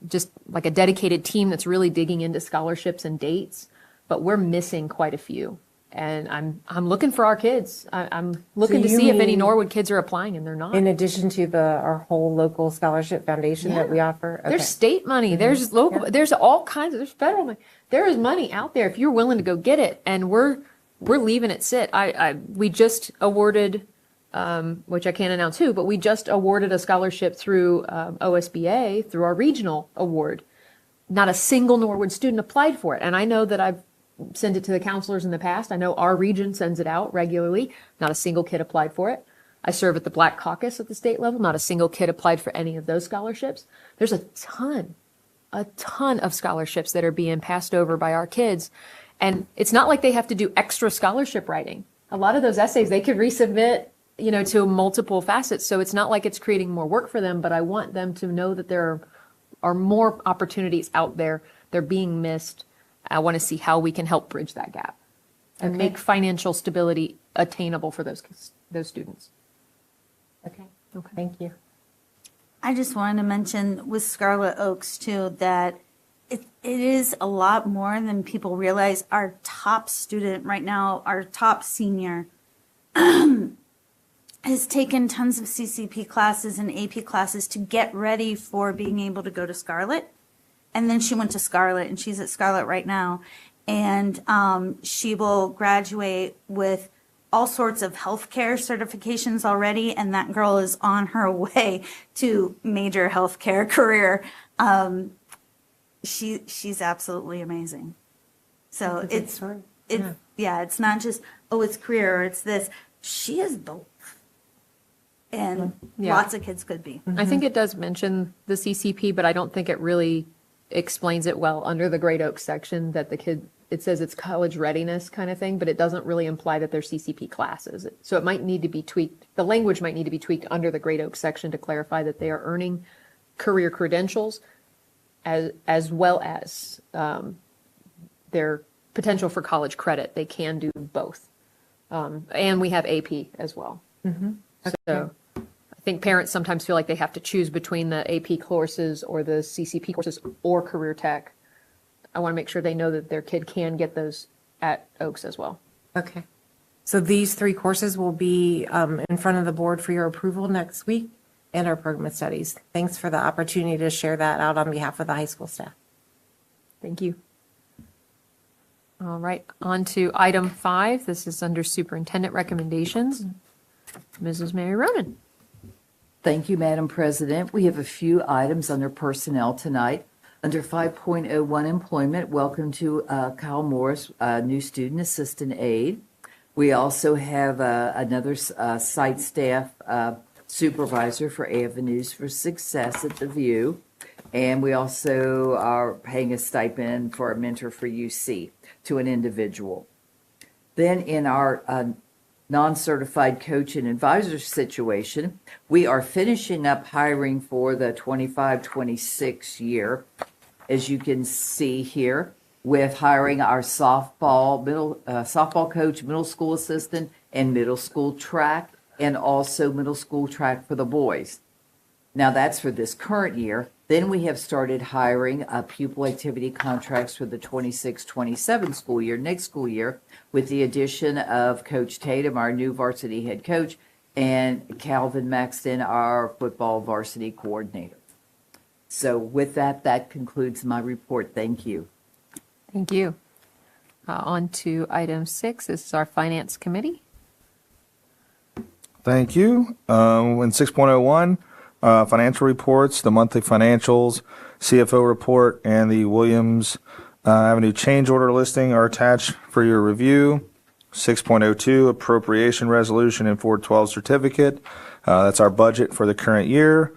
just like a dedicated team that's really digging into scholarships and dates, but we're missing quite a few. And I'm looking for our kids. I'm looking to you see if any mean- Norwood kids are applying, and they're not. In addition to our whole local scholarship foundation that we offer. Okay. There's state money. There's local. There's all kinds of. There's federal money. There is money out there if you're willing to go get it. And we're leaving it sit. We just awarded, which I can't announce who, but we just awarded a scholarship through OSBA through our regional award. Not a single Norwood student applied for it, and I know that I've sent it to the counselors in the past. I know our region sends it out regularly. Not a single kid applied for it. I serve at the Black Caucus at the state level. Not a single kid applied for any of those scholarships. There's a ton of scholarships that are being passed over by our kids. And it's not like they have to do extra scholarship writing. A lot of those essays they could resubmit, to multiple facets. So it's not like it's creating more work for them, but I want them to know that there are more opportunities out there. They're being missed. I want to see how we can help bridge that gap and make financial stability attainable for those those students. Okay, Okay. thank you. I just wanted to mention with Scarlet Oaks too, that it is a lot more than people realize. Our top student right now, our top senior, has taken tons of CCP classes and AP classes to get ready for being able to go to Scarlet. And then she went to Scarlet, and she's at Scarlet right now. And she will graduate with all sorts of healthcare certifications already, and that girl is on her way to major healthcare career. She's absolutely amazing. So it's it's not just, oh, it's career or it's this. She is both. And Yeah. lots of kids could be. I think it does mention the CCP, but I don't think it really explains it well under the Great Oaks section that it says it's college readiness kind of thing, but it doesn't really imply that they're CCP classes. So it might need to be tweaked. The language might need to be tweaked under the Great Oaks section to clarify that they are earning career credentials as well as their potential for college credit. They can do both. And we have AP as well. So I think parents sometimes feel like they have to choose between the AP courses or the CCP courses or career tech. I want to make sure they know that their kid can get those at Oaks as well. Okay. So these 3 courses will be in front of the board for your approval next week and our program of studies. Thanks for the opportunity to share that out on behalf of the high school staff. Thank you. All right, on to item 5. This is under superintendent recommendations. Mrs. Mary Ronan. Thank you, Madam President. We have a few items under personnel tonight. Under 5.01 employment, welcome to Kyle Morris, new student assistant aide. We also have another site staff supervisor for Avenues for Success at the View. And we also are paying a stipend for a mentor for UC to an individual. Then in our non-certified coach and advisor situation, we are finishing up hiring for the 25-26 year, as you can see here, with hiring our softball coach, middle school assistant, and middle school track, and also middle school track for the boys. Now that's for this current year. Then we have started hiring pupil activity contracts for the 26-27 school year, next school year, with the addition of Coach Tatum, our new varsity head coach, and Calvin Maxton, our football varsity coordinator. So with that, that concludes my report. Thank you. Thank you. On to item 6. This is our finance committee. Thank you. In 6.01, financial reports, the monthly financials, CFO report, and the Williams Avenue change order listing are attached for your review. 6.02, appropriation resolution and 412 certificate. That's our budget for the current year.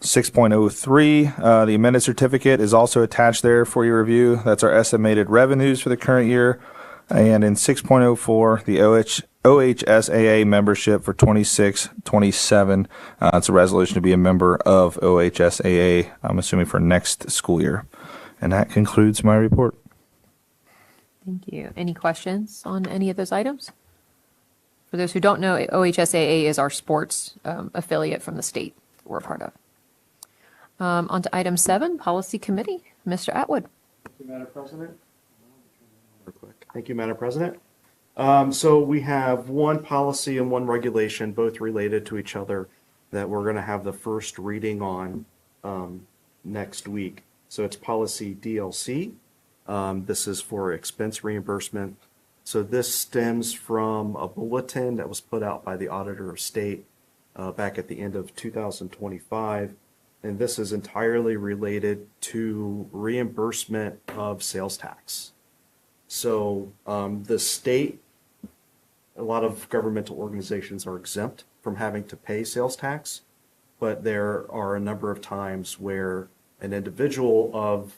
6.03, the amended certificate is also attached there for your review. That's our estimated revenues for the current year. And in 6.04, the OHSAA membership for 26-27. It's a resolution to be a member of OHSAA, I'm assuming for next school year. And that concludes my report. Thank you. Any questions on any of those items? For those who don't know, OHSAA is our sports affiliate from the state we're a part of. On to item 7, policy committee. Mr. Atwood. Thank you, Madam President. Thank you, Madam President. So we have one policy and one regulation, both related to each other, that we're going to have the first reading on next week. So it's policy DLC. This is for expense reimbursement. So this stems from a bulletin that was put out by the Auditor of State back at the end of 2025. And this is entirely related to reimbursement of sales tax. So the state, a lot of governmental organizations are exempt from having to pay sales tax, but there are a number of times where an individual of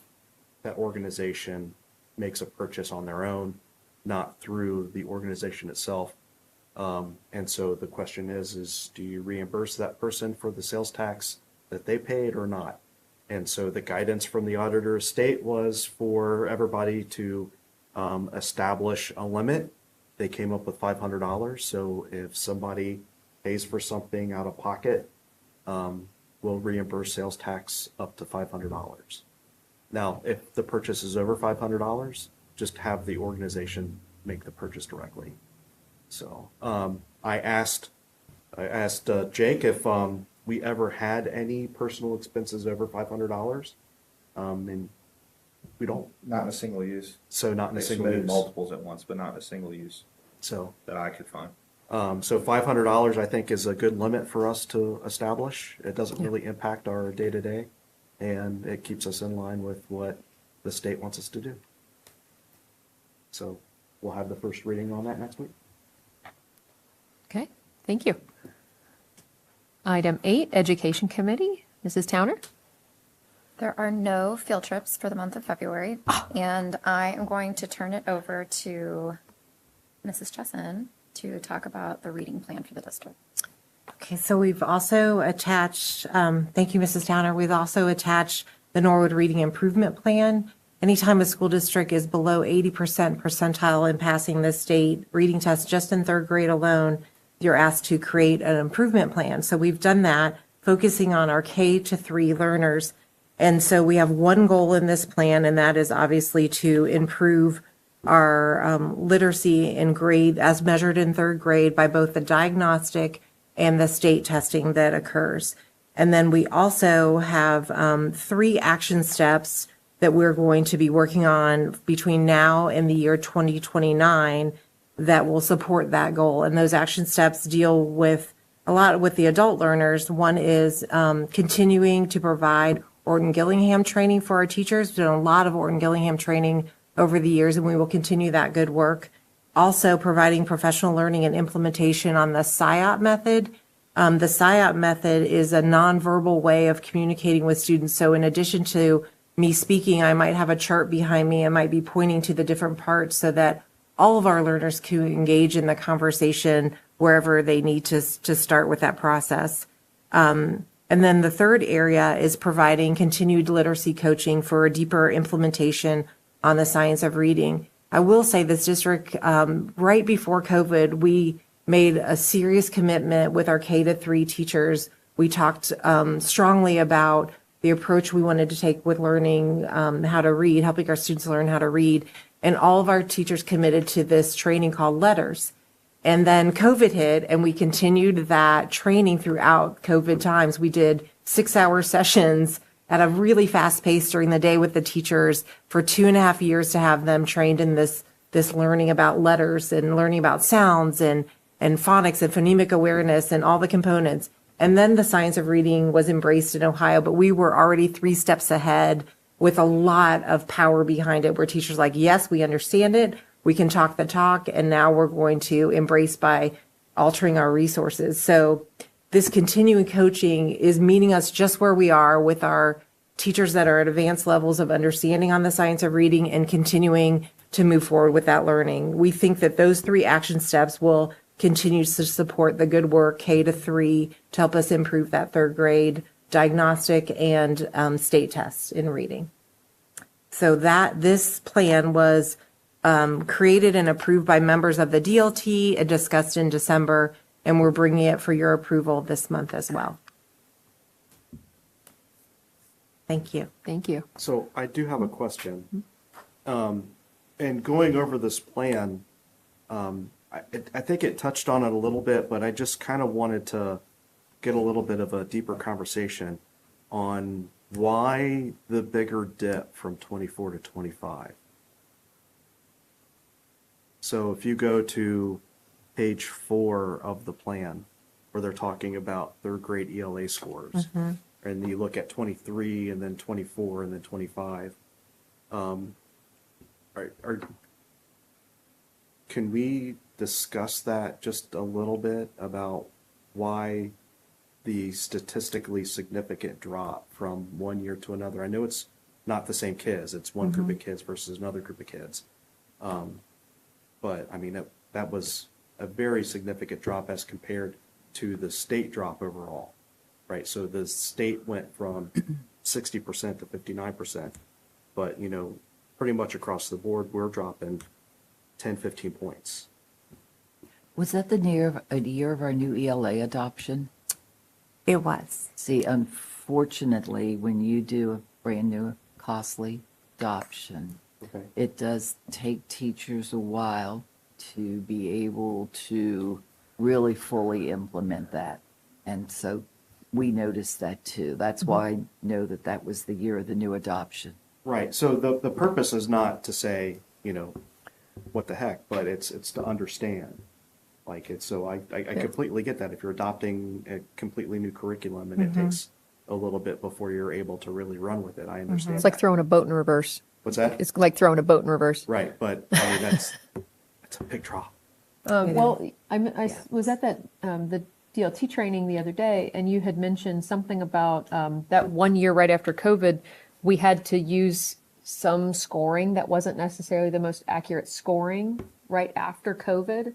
that organization makes a purchase on their own, not through the organization itself. And so the question is do you reimburse that person for the sales tax that they paid or not? And so the guidance from the Auditor of State was for everybody to establish a limit. They came up with $500. So if somebody pays for something out of pocket, will reimburse sales tax up to $500. Now, if the purchase is over $500, just have the organization make the purchase directly. So I asked Jake if we ever had any personal expenses over $500, and we don't. Not in a single use. So not in a They single submitted use. multiples at once, but not in a single use So that I could find. so $500 I think is a good limit for us to establish. It doesn't really impact our day to day, and it keeps us in line with what the state wants us to do. So we'll have the first reading on that next week. Okay, thank you. Item 8, Education Committee. Mrs. Towner? There are no field trips for the month of February, and I am going to turn it over to Mrs. Chesson to talk about the reading plan for the district. Okay, so we've also attached, thank you, Mrs. Towner, we've also attached the Norwood Reading Improvement Plan. Anytime a school district is below 80% percentile in passing the state reading test just in third grade alone, you're asked to create an improvement plan. So we've done that, focusing on our K-3 learners. And so we have one goal in this plan, and that is obviously to improve our literacy in grade as measured in third grade by both the diagnostic and the state testing that occurs. And then we also have 3 action steps that we're going to be working on between now and the year 2029 that will support that goal. And those action steps deal with a lot with the adult learners. One is continuing to provide Orton Gillingham training for our teachers. We've done a lot of Orton Gillingham training over the years, and we will continue that good work. Also providing professional learning and implementation on the SIOP method. The SIOP method is a nonverbal way of communicating with students. So in addition to me speaking, I might have a chart behind me. I might be pointing to the different parts so that all of our learners can engage in the conversation wherever they need to start with that process. And then the third area is providing continued literacy coaching for a deeper implementation on the science of reading. I will say this district, right before COVID, we made a serious commitment with our K-3 teachers. We talked strongly about the approach we wanted to take with learning how to read, helping our students learn how to read. And all of our teachers committed to this training called Letters. And then COVID hit, and we continued that training throughout COVID times. We did 6-hour sessions at a really fast pace during the day with the teachers for 2.5 years to have them trained in this learning about letters and learning about sounds and phonics and phonemic awareness and all the components. And then the science of reading was embraced in Ohio, but we were already 3 steps ahead with a lot of power behind it, where teachers like, yes, we understand it. We can talk the talk, and now we're going to embrace by altering our resources. So this continuing coaching is meeting us just where we are with our teachers that are at advanced levels of understanding on the science of reading and continuing to move forward with that learning. We think that those 3 action steps will continue to support the good work K-3 to help us improve that third grade diagnostic and state tests in reading. So this plan was created and approved by members of the DLT and discussed in December, and we're bringing it for your approval this month as well. Thank you. Thank you. So I do have a question. And going over this plan, I think it touched on it a little bit, but I just kind of wanted to get a little bit of a deeper conversation on why the bigger dip from 24 to 25. So if you go to page 4 of the plan, where they're talking about third grade ELA scores, and you look at 23 and then 24 and then 25, can we discuss that just a little bit about why the statistically significant drop from one year to another? I know it's not the same kids. It's one group of kids versus another group of kids. But I mean, that was a very significant drop as compared to the state drop overall, right? So the state went from 60% to 59%, but pretty much across the board, we're dropping 10, 15 points. Was that the year of our new ELA adoption? It was. See, unfortunately, when you do a brand-new costly adoption, Okay. it does take teachers a while to be able to really fully implement that. And so we noticed that too. That's why I know that that was the year of the new adoption. Right, so the purpose is not to say, what the heck, but it's to understand. Like, it's, so I completely get that. If you're adopting a completely new curriculum and it takes a little bit before you're able to really run with it, I understand. It's like that. throwing a boat in reverse. What's that? It's like throwing a boat in reverse. Right, but I mean, that's a big drop. Well, I was at the DLT training the other day, and you had mentioned something about that 1 year right after COVID, we had to use some scoring that wasn't necessarily the most accurate scoring right after COVID,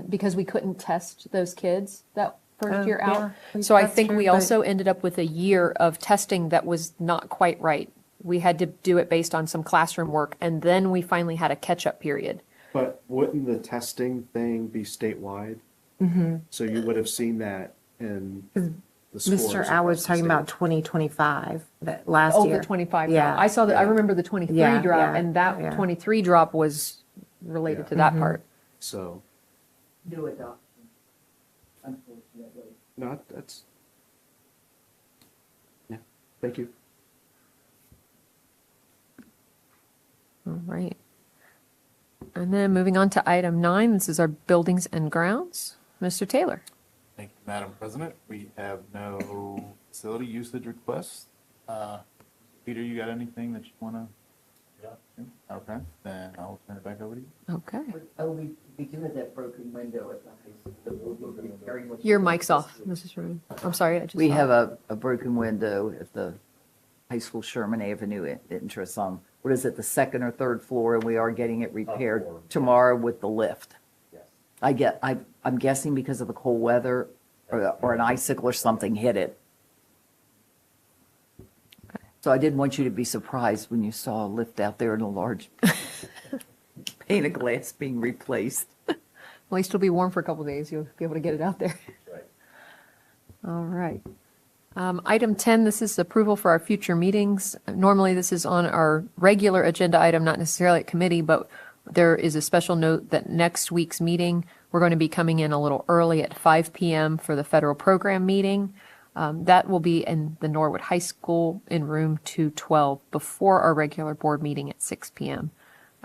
because we couldn't test those kids that first year out. So I that's think true, we but- also ended up with a year of testing that was not quite right. We had to do it based on some classroom work, and then we finally had a catch-up period. But wouldn't the testing thing be statewide? So you would have seen that in the scores. Mr. across Alwood's the talking state. about 2025, that last Oh, year. the 25 Yeah. drop. I saw that. I remember the 23 Yeah, drop, yeah, and that yeah. 23 drop was related Yeah. to that part. So, New adoption, unfortunately. no, that's, yeah, thank you. All right. And then moving on to item 9, this is our buildings and grounds. Mr. Taylor. Thank you, Madam President. We have no facility usage requests. Peter, you got anything that you want to? Okay, then I'll turn it back over to you. Okay. Oh, we do have that broken window at the high school. Your mic's off, Mrs. Rowan. I'm sorry. We have a broken window at the high school Sherman Avenue entrance on, what is it, the second or third floor, and we are getting it repaired tomorrow with the lift. I'm guessing because of the cold weather or an icicle or something hit it. So I didn't want you to be surprised when you saw a lift out there and a large pane of glass being replaced. At least it'll be warm for a couple of days. You'll be able to get it out there. All right. Item 10, this is approval for our future meetings. Normally, this is on our regular agenda item, not necessarily at committee, but there is a special note that next week's meeting, we're going to be coming in a little early at 5 p.m. for the federal program meeting. That will be in the Norwood High School in room 212 before our regular board meeting at 6 p.m.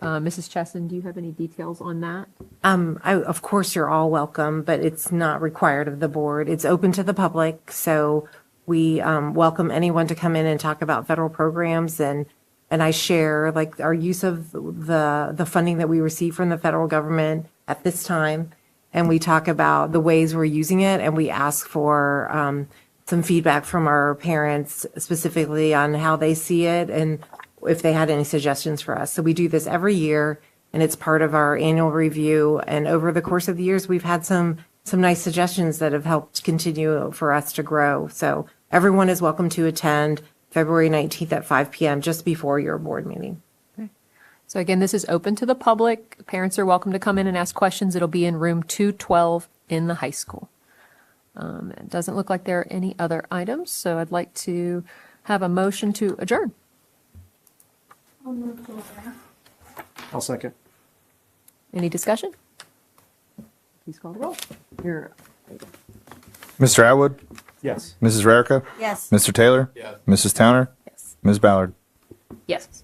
Mrs. Chesson, do you have any details on that? Of course, you're all welcome, but it's not required of the board. It's open to the public, so we welcome anyone to come in and talk about federal programs, and I share like our use of the funding that we receive from the federal government at this time, and we talk about the ways we're using it, and we ask for some feedback from our parents specifically on how they see it and if they had any suggestions for us. So we do this every year, and it's part of our annual review. And over the course of the years, we've had some nice suggestions that have helped continue for us to grow. So everyone is welcome to attend February 19th at 5 p.m. just before your board meeting. So again, this is open to the public. Parents are welcome to come in and ask questions. It'll be in room 212 in the high school. It doesn't look like there are any other items, so I'd like to have a motion to adjourn. I'll second. Any discussion? Please call the roll. Mr. Atwood? Yes. Mrs. Rarica? Yes. Mr. Taylor? Yes. Mrs. Towner? Yes. Ms. Ballard? Yes.